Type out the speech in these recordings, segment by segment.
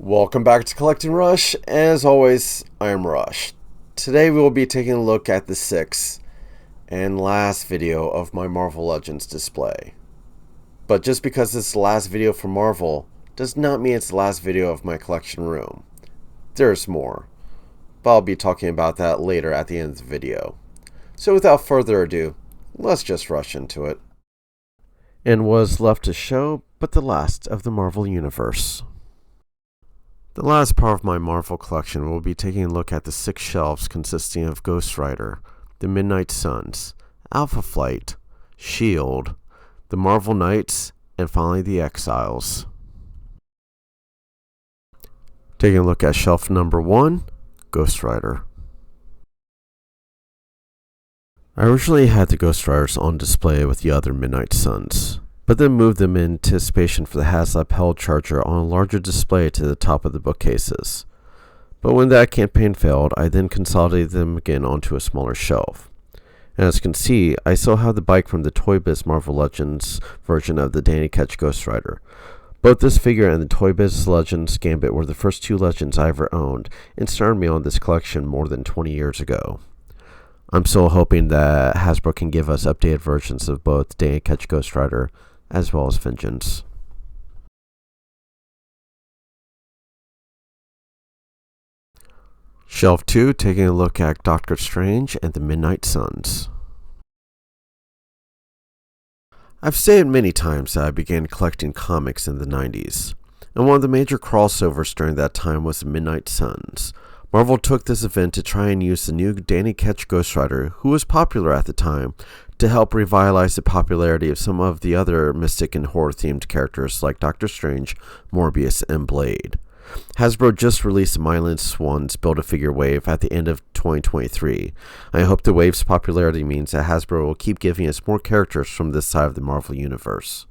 Welcome back to Collecting Rush. As always, I am Rush. Today we will be taking a look at the sixth and last video of my Marvel Legends display. But just because it's the last video for Marvel does not mean it's the last video of my collection room. There's more, but I'll be talking about that later at the end of the video. So without further ado, let's just rush into it. And what is left to show but the last of the Marvel Universe. The last part of my Marvel collection will be taking a look at the 6 shelves consisting of Ghost Rider, the Midnight Suns, Alpha Flight, S.H.I.E.L.D., the Marvel Knights, and finally the Exiles. Taking a look at shelf number 1, Ghost Rider. I originally had the Ghost Riders on display with the other Midnight Suns, but then moved them in anticipation for the HasLab Held Charger on a larger display to the top of the bookcases. But when that campaign failed, I then consolidated them again onto a smaller shelf. And as you can see, I still have the bike from the Toy Biz Marvel Legends version of the Danny Ketch Ghost Rider. Both this figure and the Toy Biz Legends Gambit were the first 2 Legends I ever owned and started me on this collection more than 20 years ago. I'm still hoping that Hasbro can give us updated versions of both Danny Ketch Ghost Rider as well as Vengeance. Shelf 2, taking a look at Doctor Strange and the Midnight Suns. I've stated many times that I began collecting comics in the 90s, and one of the major crossovers during that time was the Midnight Suns. Marvel took this event to try and use the new Danny Ketch Ghost Rider, who was popular at the time, to help revitalize the popularity of some of the other mystic and horror-themed characters like Doctor Strange, Morbius, and Blade. Hasbro just released the Mylan Swans Build-A-Figure wave at the end of 2023. I hope the wave's popularity means that Hasbro will keep giving us more characters from this side of the Marvel Universe.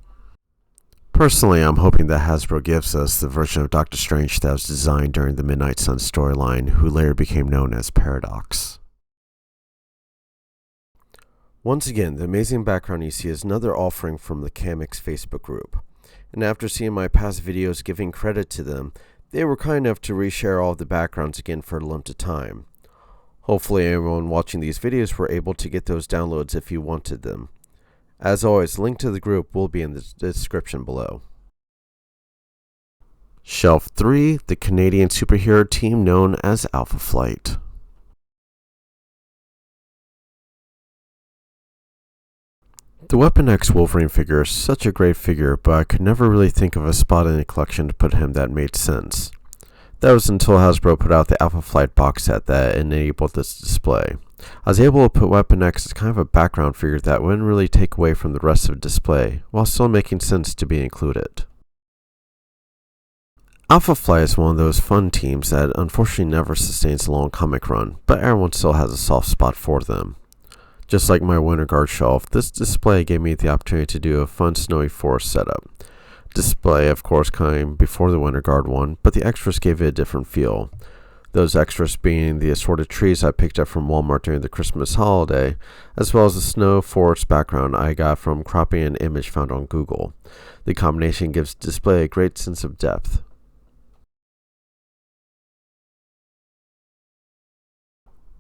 Personally, I'm hoping that Hasbro gives us the version of Doctor Strange that was designed during the Midnight Suns storyline, who later became known as Paradox. Once again, the amazing background you see is another offering from the Camix Facebook group. And after seeing my past videos giving credit to them, they were kind enough to reshare all of the backgrounds again for a limited time. Hopefully everyone watching these videos were able to get those downloads if you wanted them. As always, link to the group will be in the description below. Shelf 3, the Canadian superhero team known as Alpha Flight. The Weapon X Wolverine figure is such a great figure, but I could never really think of a spot in the collection to put him that made sense. That was until Hasbro put out the Alpha Flight box set that enabled this display. I was able to put Weapon X as kind of a background figure that wouldn't really take away from the rest of the display, while still making sense to be included. Alpha Flight is one of those fun teams that unfortunately never sustains a long comic run, but everyone still has a soft spot for them. Just like my Winter Guard shelf, this display gave me the opportunity to do a fun snowy forest setup. Display, of course, came before the Winter Guard one, but the extras gave it a different feel. Those extras being the assorted trees I picked up from Walmart during the Christmas holiday, as well as the snow forest background I got from cropping an image found on Google. The combination gives the display a great sense of depth.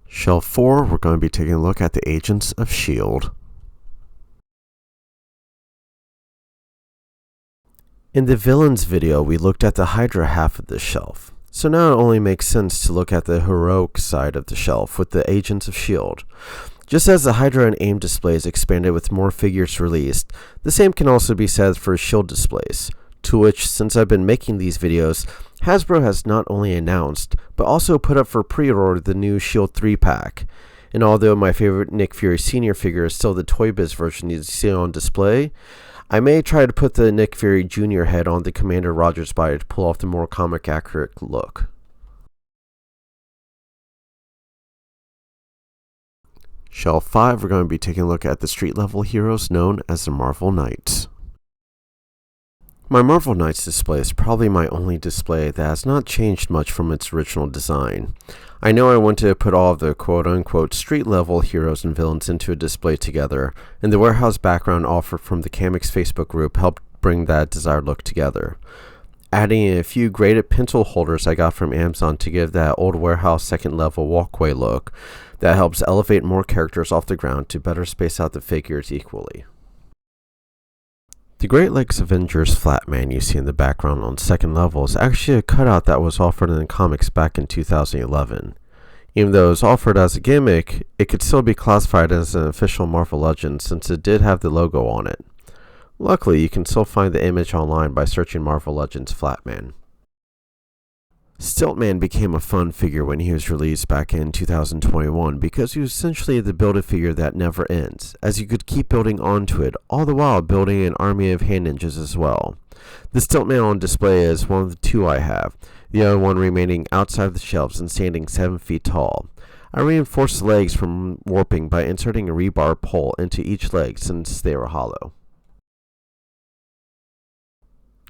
Shelf 4, we're going to be taking a look at the Agents of S.H.I.E.L.D. In the Villains video, we looked at the Hydra half of this shelf. So now it only makes sense to look at the heroic side of the shelf with the Agents of S.H.I.E.L.D. Just as the Hydra and AIM displays expanded with more figures released, the same can also be said for S.H.I.E.L.D. displays, to which, since I've been making these videos, Hasbro has not only announced, but also put up for pre-order the new S.H.I.E.L.D. 3-pack. And although my favorite Nick Fury Sr. figure is still the Toy Biz version you see on display, I may try to put the Nick Fury Jr. head on the Commander Rogers body to pull off the more comic-accurate look. Shelf 5, we're going to be taking a look at the street-level heroes known as the Marvel Knights. My Marvel Knights display is probably my only display that has not changed much from its original design. I know I wanted to put all of the quote-unquote street-level heroes and villains into a display together, and the warehouse background offered from the Camix Facebook group helped bring that desired look together. adding in a few graded pencil holders I got from Amazon to give that old warehouse second level walkway look that helps elevate more characters off the ground to better space out the figures equally. The Great Lakes Avengers Flatman you see in the background on second level is actually a cutout that was offered in the comics back in 2011. Even though it was offered as a gimmick, it could still be classified as an official Marvel Legends since it did have the logo on it. Luckily, you can still find the image online by searching Marvel Legends Flatman. Stiltman became a fun figure when he was released back in 2021 because he was essentially the build-a-figure that never ends, as you could keep building onto it, all the while building an army of hand ninjas as well. The Stiltman on display is one of the two I have, the other one remaining outside of the shelves and standing 7 feet tall. I reinforced the legs from warping by inserting a rebar pole into each leg since they were hollow.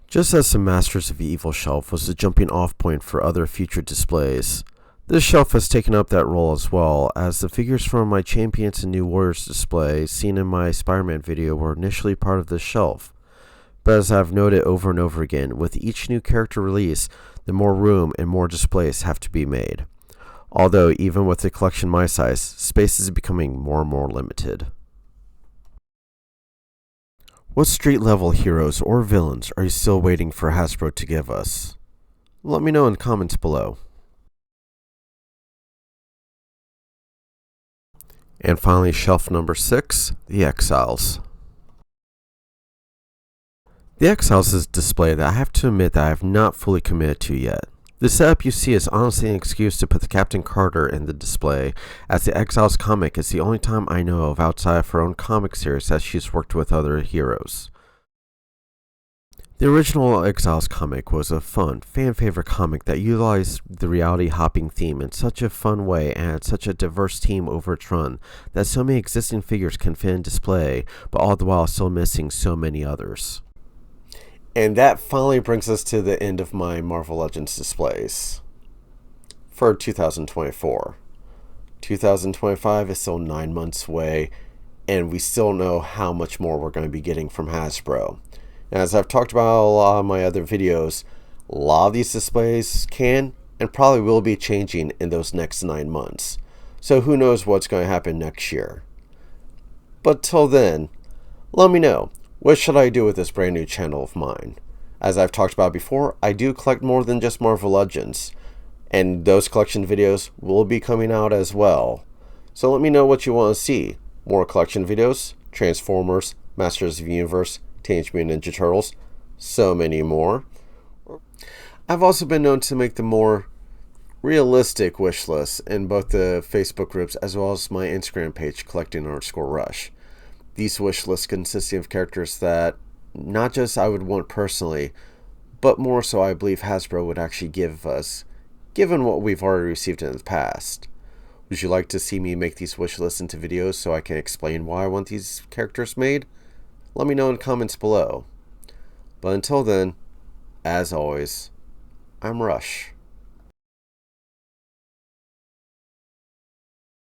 Just as the Masters of Evil shelf was the jumping off point for other future displays, this shelf has taken up that role as well, as the figures from my Champions and New Warriors display seen in my Spider-Man video were initially part of this shelf. But as I've noted over and over again, with each new character release, the more room and more displays have to be made. Although, even with a collection my size, space is becoming more and more limited. What street level heroes or villains are you still waiting for Hasbro to give us? Let me know in the comments below. And finally, shelf number 6, the Exiles. The Exiles is a display that I have to admit that I have not fully committed to yet. The setup you see is honestly an excuse to put the Captain Carter in the display, as the Exiles comic is the only time I know of outside of her own comic series that she's worked with other heroes. The original Exiles comic was a fun, fan-favorite comic that utilized the reality-hopping theme in such a fun way and had such a diverse team over its run that so many existing figures can fit in display, but all the while still missing so many others. And that finally brings us to the end of my Marvel Legends displays for 2024. 2025 is still 9 months away, and we still know how much more we're going to be getting from Hasbro. And as I've talked about a lot of my other videos, a lot of these displays can and probably will be changing in those next 9 months. So who knows what's going to happen next year. But till then, let me know. What should I do with this brand new channel of mine? As I've talked about before, I do collect more than just Marvel Legends, and those collection videos will be coming out as well. So let me know what you want to see. More collection videos, Transformers, Masters of the Universe, Teenage Mutant Ninja Turtles, so many more. I've also been known to make the more realistic wish lists in both the Facebook groups as well as my Instagram page, collecting_rush. These wish lists consisting of characters that not just I would want personally, but more so I believe Hasbro would actually give us, given what we've already received in the past. Would you like to see me make these wish lists into videos so I can explain why I want these characters made? Let me know in the comments below. But until then, as always, I'm Rush.